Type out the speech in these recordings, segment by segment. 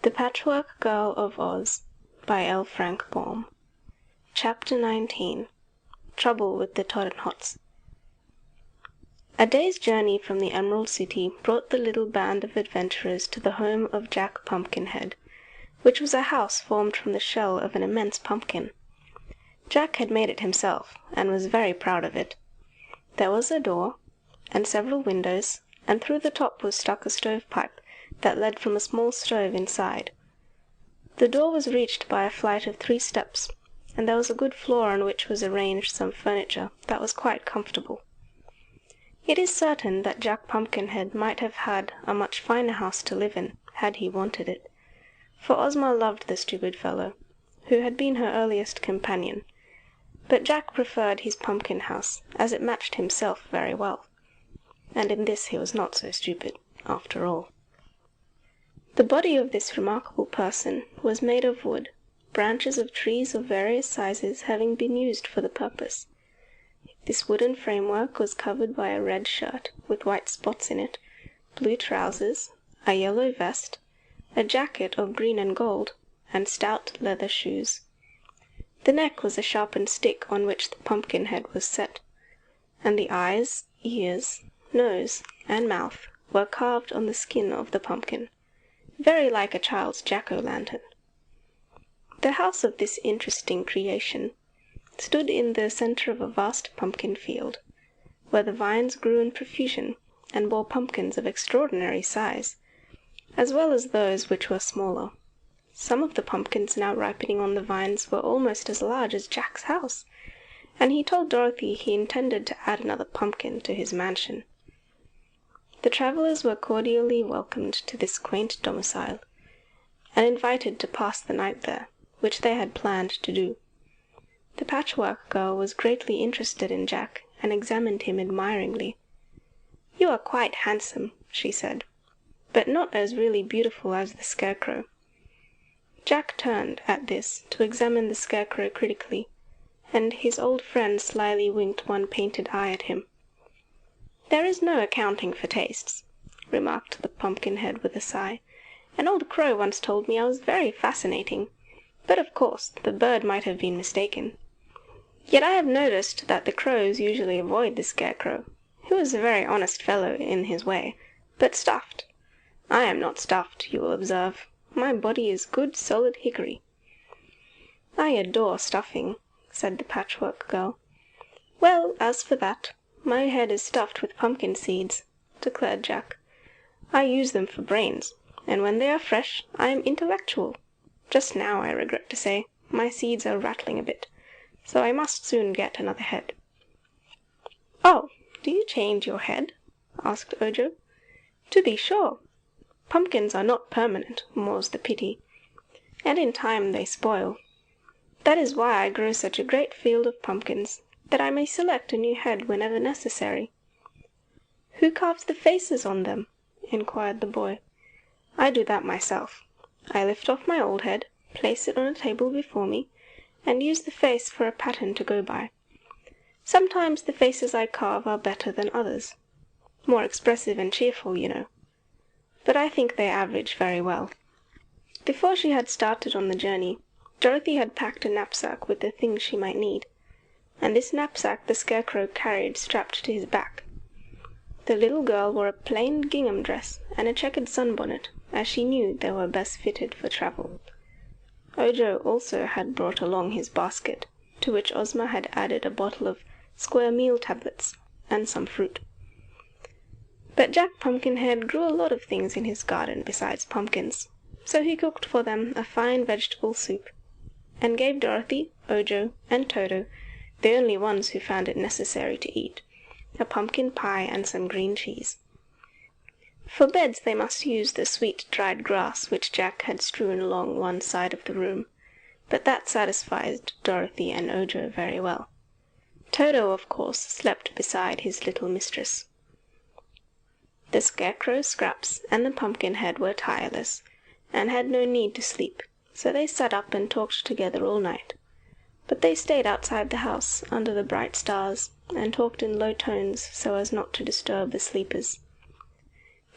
The Patchwork Girl of Oz by L. Frank Baum. Chapter 19. Trouble with the Tottenhots. A day's journey from the Emerald City brought the little band of adventurers to the home of Jack Pumpkinhead, which was a house formed from the shell of an immense pumpkin. Jack had made it himself, and was very proud of it. There was a door, and several windows, and through the top was stuck a stovepipe that led from a small stove inside. The door was reached by a flight of 3 steps, and there was a good floor on which was arranged some furniture that was quite comfortable. It is certain that Jack Pumpkinhead might have had a much finer house to live in, had he wanted it, for Ozma loved the stupid fellow, who had been her earliest companion, but Jack preferred his pumpkin house, as it matched himself very well, and in this he was not so stupid, after all. The body of this remarkable person was made of wood, branches of trees of various sizes having been used for the purpose. This wooden framework was covered by a red shirt with white spots in it, blue trousers, a yellow vest, a jacket of green and gold, and stout leather shoes. The neck was a sharpened stick on which the pumpkin head was set, and the eyes, ears, nose, and mouth were carved on the skin of the pumpkin, very like a child's jack-o'-lantern. The house of this interesting creation stood in the centre of a vast pumpkin field, where the vines grew in profusion and bore pumpkins of extraordinary size, as well as those which were smaller. Some of the pumpkins now ripening on the vines were almost as large as Jack's house, and he told Dorothy he intended to add another pumpkin to his mansion. The travellers were cordially welcomed to this quaint domicile, and invited to pass the night there, which they had planned to do. The Patchwork Girl was greatly interested in Jack, and examined him admiringly. "You are quite handsome," she said, "but not as really beautiful as the Scarecrow." Jack turned, at this, to examine the Scarecrow critically, and his old friend slyly winked one painted eye at him. "There is no accounting for tastes," remarked the Pumpkinhead with a sigh. "An old crow once told me I was very fascinating, but of course the bird might have been mistaken. Yet I have noticed that the crows usually avoid the Scarecrow, who is a very honest fellow in his way, but stuffed. I am not stuffed, you will observe. My body is good solid hickory." "I adore stuffing," said the Patchwork Girl. "Well, as for that, my head is stuffed with pumpkin seeds," declared Jack. "I use them for brains, and when they are fresh I am intellectual. Just now, I regret to say, my seeds are rattling a bit, so I must soon get another head." "Oh, do you change your head?" asked Ojo. "To be sure. Pumpkins are not permanent, more's the pity, and in time they spoil. That is why I grow such a great field of pumpkins, that I may select a new head whenever necessary." "Who carves the faces on them?" inquired the boy. "I do that myself. I lift off my old head, place it on a table before me, and use the face for a pattern to go by. Sometimes the faces I carve are better than others, more expressive and cheerful, you know, but I think they average very well." Before she had started on the journey, Dorothy had packed a knapsack with the things she might need, and this knapsack the Scarecrow carried strapped to his back. The little girl wore a plain gingham dress and a checkered sunbonnet, as she knew they were best fitted for travel. Ojo also had brought along his basket, to which Ozma had added a bottle of square meal tablets and some fruit. But Jack Pumpkinhead grew a lot of things in his garden besides pumpkins, so he cooked for them a fine vegetable soup, and gave Dorothy, Ojo, and Toto, the only ones who found it necessary to eat, a pumpkin pie and some green cheese. For beds they must use the sweet dried grass which Jack had strewn along one side of the room, but that satisfied Dorothy and Ojo very well. Toto, of course, slept beside his little mistress. The Scarecrow, Scraps, and the Pumpkinhead were tireless, and had no need to sleep, so they sat up and talked together all night. But they stayed outside the house, under the bright stars, and talked in low tones so as not to disturb the sleepers.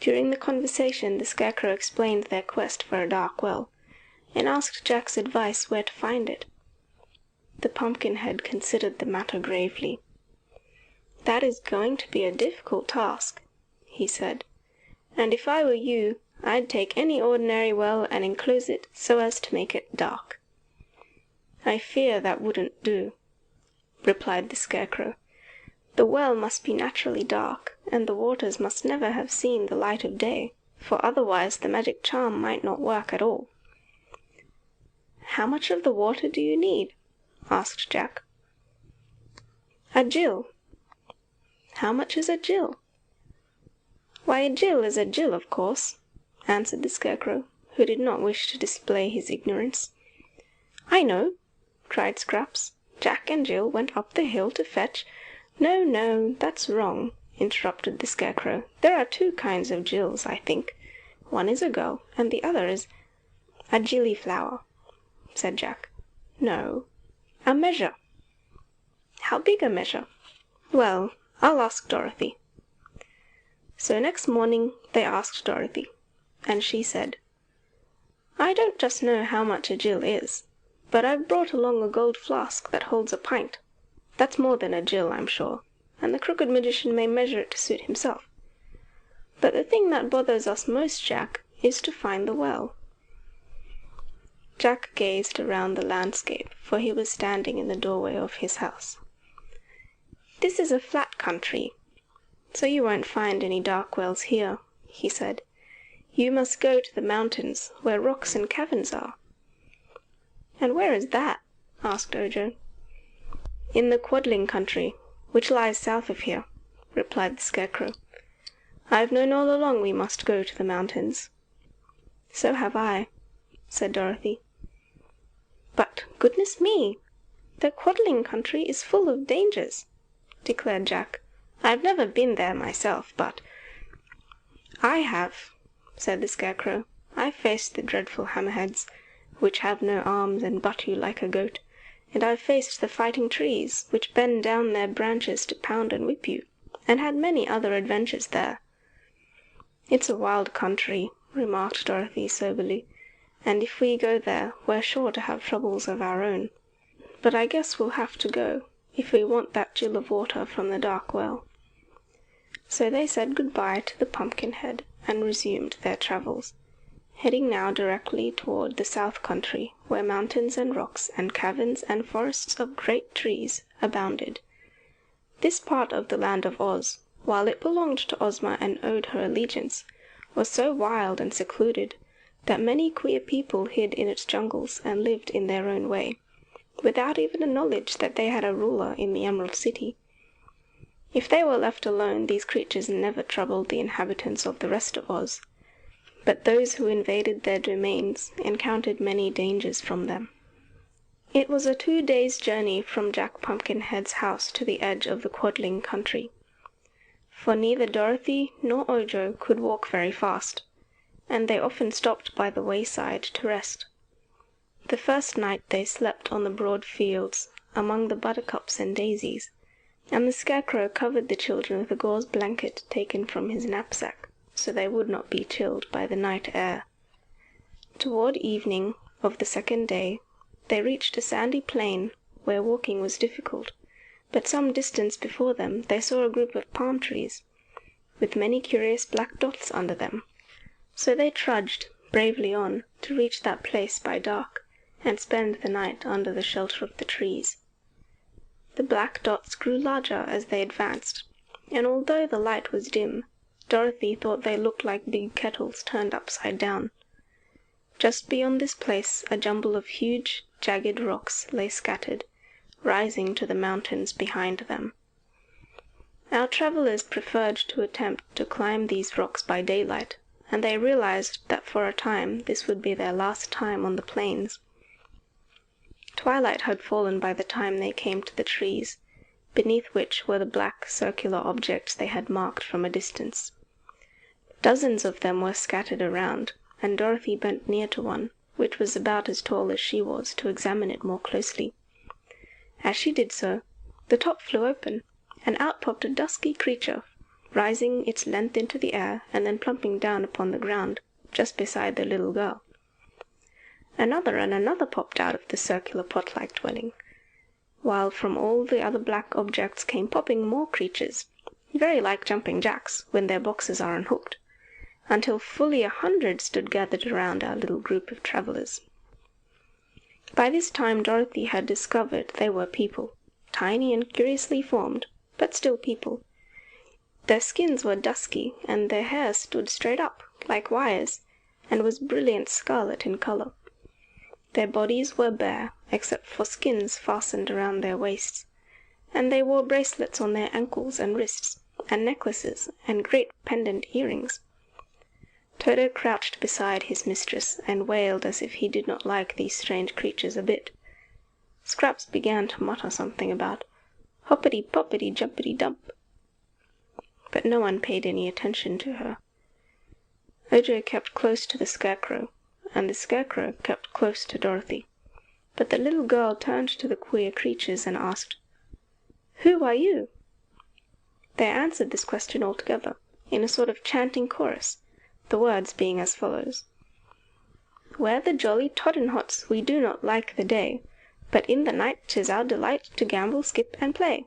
During the conversation the Scarecrow explained their quest for a dark well, and asked Jack's advice where to find it. The Pumpkinhead considered the matter gravely. "That is going to be a difficult task," he said, "and if I were you, I'd take any ordinary well and enclose it so as to make it dark." "I fear that wouldn't do," replied the Scarecrow. "The well must be naturally dark, and the waters must never have seen the light of day, for otherwise the magic charm might not work at all." "How much of the water do you need?" asked Jack. "A gill." "How much is a gill?" "Why, a gill is a gill, of course," answered the Scarecrow, who did not wish to display his ignorance. "I know!" cried Scraps. "Jack and Jill went up the hill to fetch—" "No, no, that's wrong," interrupted the Scarecrow. "There are two kinds of gills, I think. One is a girl, and the other is—" "A gillyflower," said Jack. "No, a measure." "How big a measure?" "Well, I'll ask Dorothy." So next morning they asked Dorothy, and she said, "I don't just know how much a gill is, but I've brought along a gold flask that holds a pint. That's more than a gill, I'm sure, and the Crooked Magician may measure it to suit himself. But the thing that bothers us most, Jack, is to find the well." Jack gazed around the landscape, for he was standing in the doorway of his house. "This is a flat country, so you won't find any dark wells here," he said. "You must go to the mountains, where rocks and caverns are." "And where is that?" asked Ojo. "In the Quadling country, which lies south of here," replied the Scarecrow. "I've known all along we must go to the mountains." "So have I," said Dorothy. "But, goodness me! The Quadling country is full of dangers," declared Jack. "I've never been there myself, but—" "I have," said the Scarecrow. "I've faced the dreadful hammerheads, which have no arms and butt you like a goat, and I've faced the fighting trees, which bend down their branches to pound and whip you, and had many other adventures there." "It's a wild country," remarked Dorothy soberly, "and if we go there we're sure to have troubles of our own. But I guess we'll have to go, if we want that gill of water from the dark well." So they said good-bye to the Pumpkinhead and resumed their travels, heading now directly toward the south country, where mountains and rocks and caverns and forests of great trees abounded. This part of the Land of Oz, while it belonged to Ozma and owed her allegiance, was so wild and secluded that many queer people hid in its jungles and lived in their own way, without even a knowledge that they had a ruler in the Emerald City. If they were left alone, these creatures never troubled the inhabitants of the rest of Oz, but those who invaded their domains encountered many dangers from them. It was a 2 days' journey from Jack Pumpkinhead's house to the edge of the Quadling country, for neither Dorothy nor Ojo could walk very fast, and they often stopped by the wayside to rest. The first night they slept on the broad fields, among the buttercups and daisies, and the Scarecrow covered the children with a gauze blanket taken from his knapsack, so they would not be chilled by the night air. Toward evening of the second day, they reached a sandy plain where walking was difficult, but some distance before them they saw a group of palm trees, with many curious black dots under them. So they trudged bravely on to reach that place by dark, and spend the night under the shelter of the trees. The black dots grew larger as they advanced, and although the light was dim, Dorothy thought they looked like big kettles turned upside down. Just beyond this place a jumble of huge, jagged rocks lay scattered, rising to the mountains behind them. Our travelers preferred to attempt to climb these rocks by daylight, and they realized that for a time this would be their last time on the plains. Twilight had fallen by the time they came to the trees, beneath which were the black circular objects they had marked from a distance. Dozens of them were scattered around, and Dorothy bent near to one, which was about as tall as she was, to examine it more closely. As she did so, the top flew open, and out popped a dusky creature, rising its length into the air and then plumping down upon the ground, just beside the little girl. Another and another popped out of the circular pot-like dwelling, while from all the other black objects came popping more creatures, very like jumping jacks when their boxes are unhooked, until fully 100 stood gathered around our little group of travellers. By this time Dorothy had discovered they were people, tiny and curiously formed, but still people. Their skins were dusky, and their hair stood straight up, like wires, and was brilliant scarlet in colour. Their bodies were bare, except for skins fastened around their waists, and they wore bracelets on their ankles and wrists, and necklaces, and great pendant earrings. Toto crouched beside his mistress, and wailed as if he did not like these strange creatures a bit. Scraps began to mutter something about hoppity-poppity-jumpity-dump, but no one paid any attention to her. Ojo kept close to the Scarecrow, and the Scarecrow kept close to Dorothy, but the little girl turned to the queer creatures and asked, "Who are you?" They answered this question all together, in a sort of chanting chorus, the words being as follows: "We're the jolly Tottenhots, we do not like the day, but in the night 'tis our delight to gambol, skip, and play.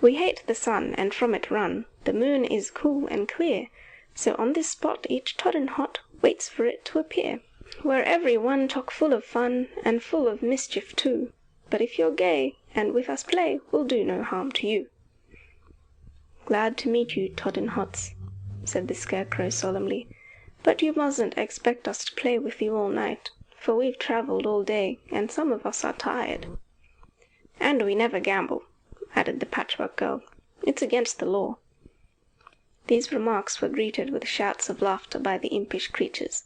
We hate the sun, and from it run, the moon is cool and clear, so on this spot each Tottenhot waits for it to appear. We're every one chock full of fun, and full of mischief too, but if you're gay, and with us play, we'll do no harm to you." "Glad to meet you, Tottenhots," said the Scarecrow solemnly, "but you mustn't expect us to play with you all night, for we've travelled all day, and some of us are tired." "And we never gamble," added the Patchwork Girl. "It's against the law." These remarks were greeted with shouts of laughter by the impish creatures,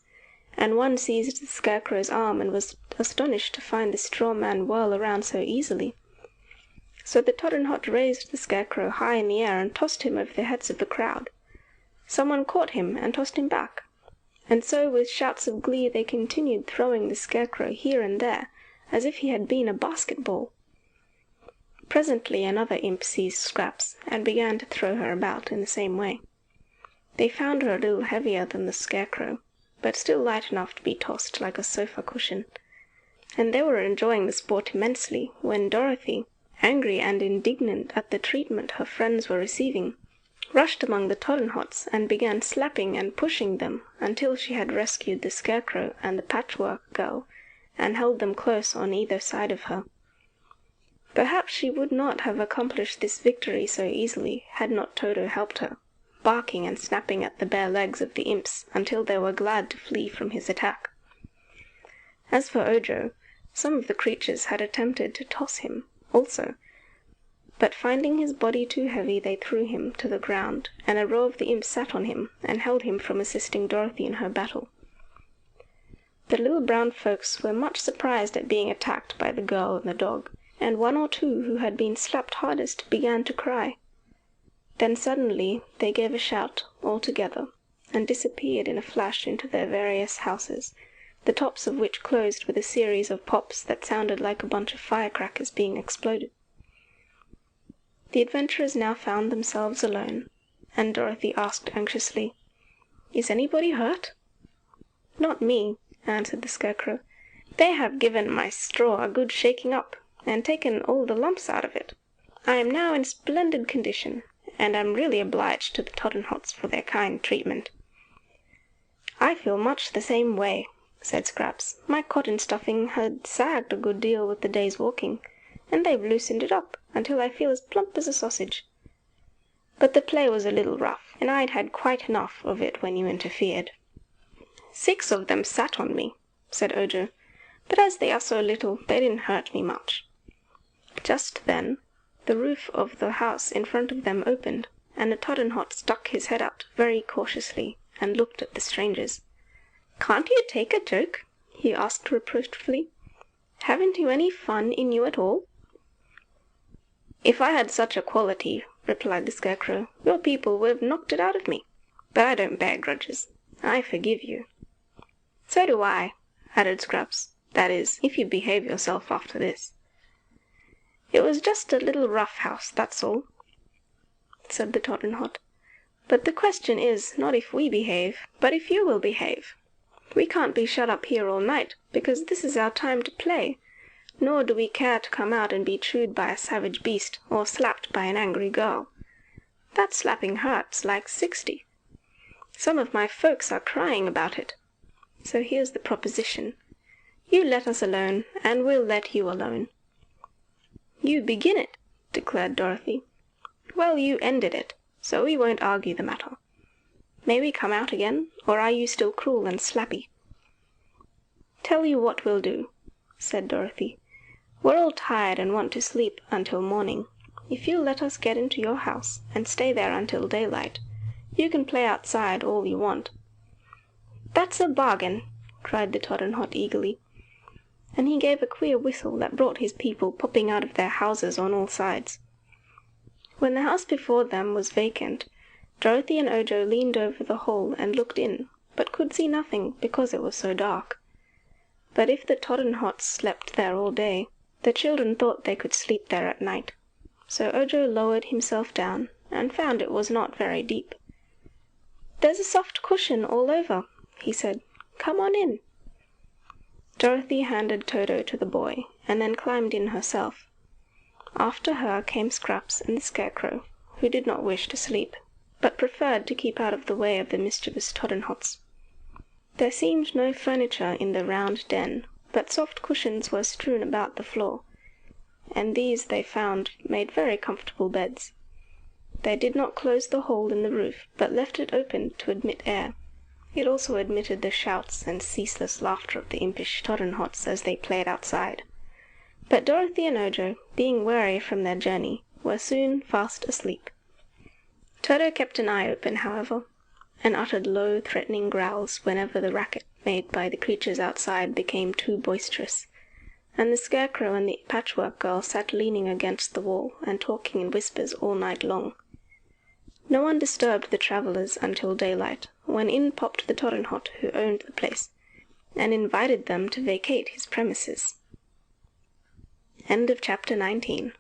and one seized the Scarecrow's arm and was astonished to find the straw man whirl around so easily. So the Tottenhot raised the Scarecrow high in the air and tossed him over the heads of the crowd. Someone caught him and tossed him back, and so with shouts of glee they continued throwing the Scarecrow here and there, as if he had been a basket-ball. Presently another imp seized Scraps, and began to throw her about in the same way. They found her a little heavier than the Scarecrow, but still light enough to be tossed like a sofa cushion, and they were enjoying the sport immensely, when Dorothy, angry and indignant at the treatment her friends were receiving, rushed among the Tottenhots and began slapping and pushing them until she had rescued the Scarecrow and the Patchwork Girl, and held them close on either side of her. Perhaps she would not have accomplished this victory so easily had not Toto helped her, barking and snapping at the bare legs of the imps until they were glad to flee from his attack. As for Ojo, some of the creatures had attempted to toss him also, but finding his body too heavy they threw him to the ground, and a row of the imps sat on him and held him from assisting Dorothy in her battle. The little brown folks were much surprised at being attacked by the girl and the dog, and one or two who had been slapped hardest began to cry. Then suddenly they gave a shout all together, and disappeared in a flash into their various houses, the tops of which closed with a series of pops that sounded like a bunch of firecrackers being exploded. The adventurers now found themselves alone, and Dorothy asked anxiously, "Is anybody hurt?" "Not me," answered the Scarecrow. "They have given my straw a good shaking up, and taken all the lumps out of it. I am now in splendid condition, and am really obliged to the Tottenhots for their kind treatment." "I feel much the same way," said Scraps. "My cotton stuffing had sagged a good deal with the day's walking, and they've loosened it up until I feel as plump as a sausage. But the play was a little rough, and I'd had quite enough of it when you interfered." "6 of them sat on me," said Ojo, "but as they are so little, they didn't hurt me much." Just then the roof of the house in front of them opened, and a Tottenhot stuck his head out very cautiously and looked at the strangers. "Can't you take a joke?" he asked reproachfully. "Haven't you any fun in you at all?" "If I had such a quality," replied the Scarecrow, "your people would have knocked it out of me. But I don't bear grudges. I forgive you." "So do I," added Scraps. "That is, if you behave yourself after this." "It was just a little rough house, that's all," said the Tottenhot. But the question is not if we behave, but if you will behave. We can't be shut up here all night, because this is our time to play, nor do we care to come out and be chewed by a savage beast or slapped by an angry girl. That slapping hurts like 60. Some of my folks are crying about it. So here's the proposition. You let us alone, and we'll let you alone." "You begin it," declared Dorothy. "Well, you ended it, so we won't argue the matter. May we come out again, or are you still cruel and slappy?" "Tell you what we'll do," said Dorothy. "We're all tired and want to sleep until morning. If you'll let us get into your house and stay there until daylight, you can play outside all you want." "That's a bargain!" cried the Tottenhot eagerly, and he gave a queer whistle that brought his people popping out of their houses on all sides. When the house before them was vacant, Dorothy and Ojo leaned over the hole and looked in, but could see nothing because it was so dark. But if the Tottenhots slept there all day, the children thought they could sleep there at night. So Ojo lowered himself down and found it was not very deep. "There's a soft cushion all over," he said. "Come on in." Dorothy handed Toto to the boy, and then climbed in herself. After her came Scraps and the Scarecrow, who did not wish to sleep, but preferred to keep out of the way of the mischievous Tottenhots. There seemed no furniture in the round den, but soft cushions were strewn about the floor, and these they found made very comfortable beds. They did not close the hole in the roof, but left it open to admit air. It also admitted the shouts and ceaseless laughter of the impish Tottenhots as they played outside. But Dorothy and Ojo, being weary from their journey, were soon fast asleep. Toto kept an eye open, however, and uttered low, threatening growls whenever the racket made by the creatures outside became too boisterous, and the Scarecrow and the Patchwork Girl sat leaning against the wall and talking in whispers all night long. No one disturbed the travellers until daylight, when in popped the Tottenhot who owned the place, and invited them to vacate his premises. End of chapter 19.